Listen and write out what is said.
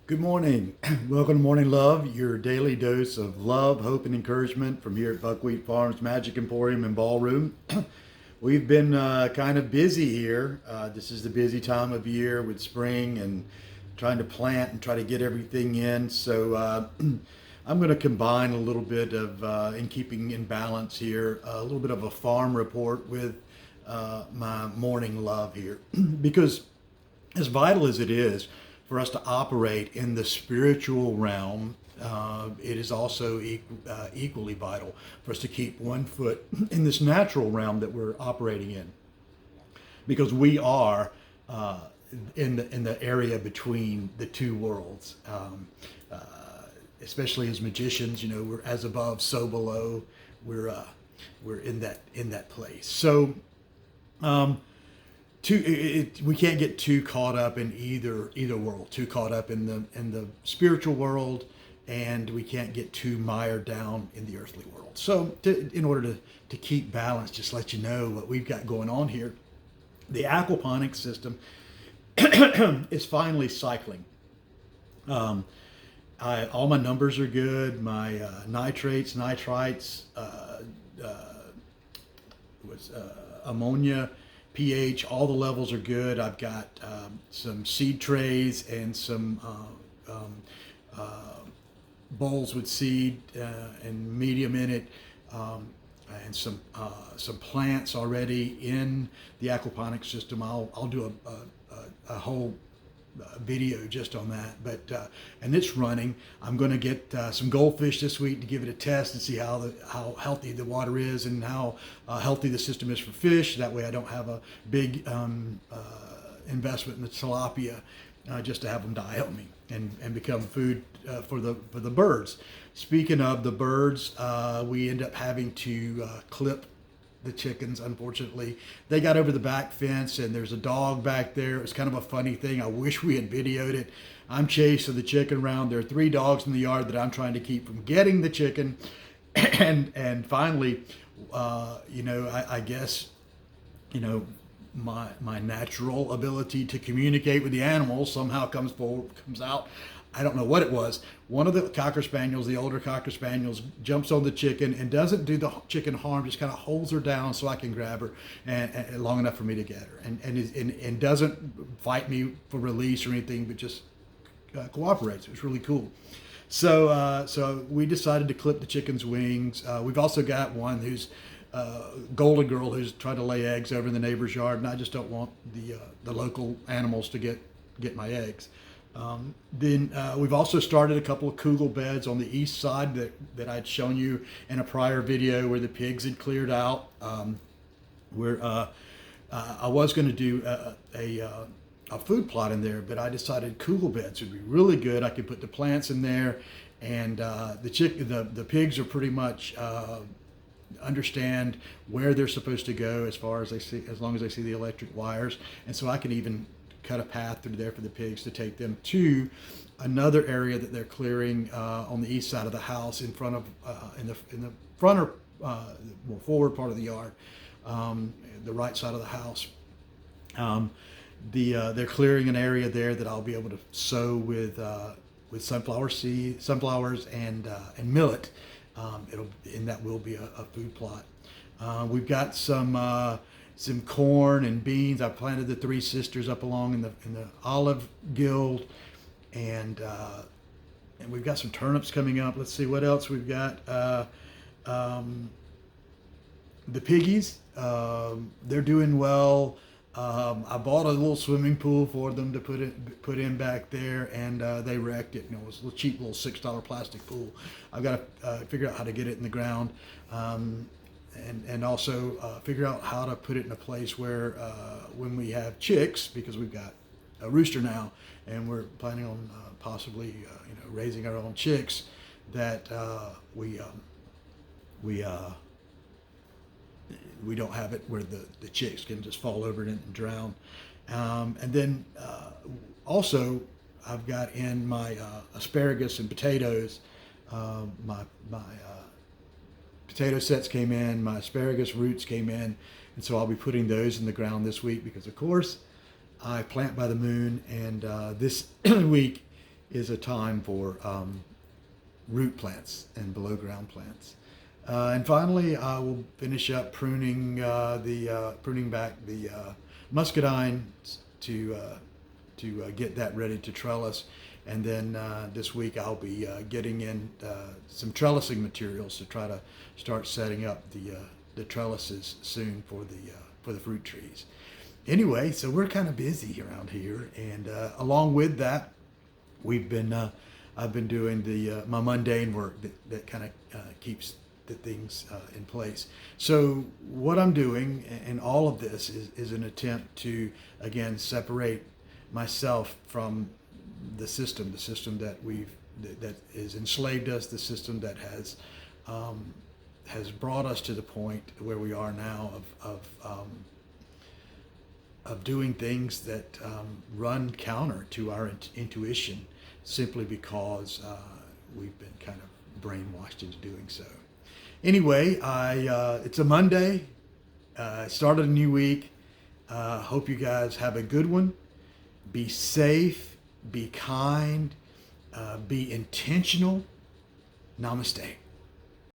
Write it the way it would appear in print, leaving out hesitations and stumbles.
Good morning. Welcome to Morning Love, your daily dose of love, hope, and encouragement from here at Buckwheat Farms Magic Emporium and Ballroom. We've been kind of busy here. This is the busy time of year with spring and trying to plant and try to get everything in. So I'm going to combine a little bit of, in keeping in balance here, a little bit of a farm report with my morning love here. Because as vital as it is for us to operate in the spiritual realm, it is also equally vital for us to keep one foot in this natural realm that we're operating in, because we are in the area between the two worlds. Especially as magicians, we're as above, so below. We're in that place. So. We can't get too caught up in either world. Too caught up in the spiritual world, and we can't get too mired down in the earthly world. So, in order to keep balance, just let you know what we've got going on here. The aquaponics system is finally cycling. All my numbers are good. My nitrates, nitrites, ammonia, pH, all the levels are good. I've got some seed trays and some bowls with seed and medium in it, and some plants already in the aquaponics system. I'll do a whole video just on that, but and it's running. I'm going to get some goldfish this week to give it a test and see how healthy the water is and how healthy the system is for fish. That way I don't have a big investment in the tilapia just to have them die on me and become food for the birds. Speaking of the birds, we end up having to clip the chickens. Unfortunately, they got over the back fence and there's a dog back there. It's kind of a funny thing. I wish we had videoed it. I'm chasing the chicken around. There are 3 dogs in the yard that I'm trying to keep from getting the chicken. And finally, I guess, my natural ability to communicate with the animals somehow comes out. I don't know what it was. One of the Cocker Spaniels, the older Cocker Spaniels, jumps on the chicken and doesn't do the chicken harm, just kind of holds her down so I can grab her and long enough for me to get her. And doesn't fight me for release or anything, but just cooperates. It was really cool. So we decided to clip the chicken's wings. We've also got one who's golden girl who's trying to lay eggs over in the neighbor's yard, and I just don't want the local animals to get my eggs. Then we've also started a couple of kugel beds on the east side that I'd shown you in a prior video where the pigs had cleared out. Where I was going to do a food plot in there, but I decided kugel beds would be really good. I could put the plants in there, and the pigs are pretty much understand where they're supposed to go as long as they see the electric wires, and so I can even cut a path through there for the pigs to take them to another area that they're clearing on the east side of the house, in front of in the front or more forward part of the yard, the right side of the house. They're clearing an area there that I'll be able to sow with sunflowers and millet. And that will be a food plot. We've got some corn and beans. I planted the 3 sisters up along in the olive guild, and we've got some turnips coming up. Let's see what else we've got. The piggies, they're doing well. I bought a little swimming pool for them to put in back there, and they wrecked it. It was a cheap little $6 plastic pool. I've got to figure out how to get it in the ground. And also figure out how to put it in a place where when we have chicks, because we've got a rooster now, and we're planning on possibly raising our own chicks, that we don't have it where the chicks can just fall over it and drown. And then also I've got in my asparagus and potatoes. My potato sets came in, my asparagus roots came in, and so I'll be putting those in the ground this week, because of course I plant by the moon, and this week is a time for root plants and below ground plants. And finally, I will finish up pruning pruning back the muscadines to get that ready to trellis. And then this week I'll be getting in some trellising materials to try to start setting up the trellises soon for the fruit trees. Anyway, so we're kind of busy around here, and along with that, I've been doing my mundane work that kind of keeps the things in place. So what I'm doing in all of this is an attempt to, again, separate myself from the system that that has enslaved us, the system that has brought us to the point where we are now of doing things that run counter to our intuition, simply because we've been kind of brainwashed into doing so. Anyway, it's a Monday. Started a new week. Hope you guys have a good one. Be safe, be kind, be intentional. Namaste.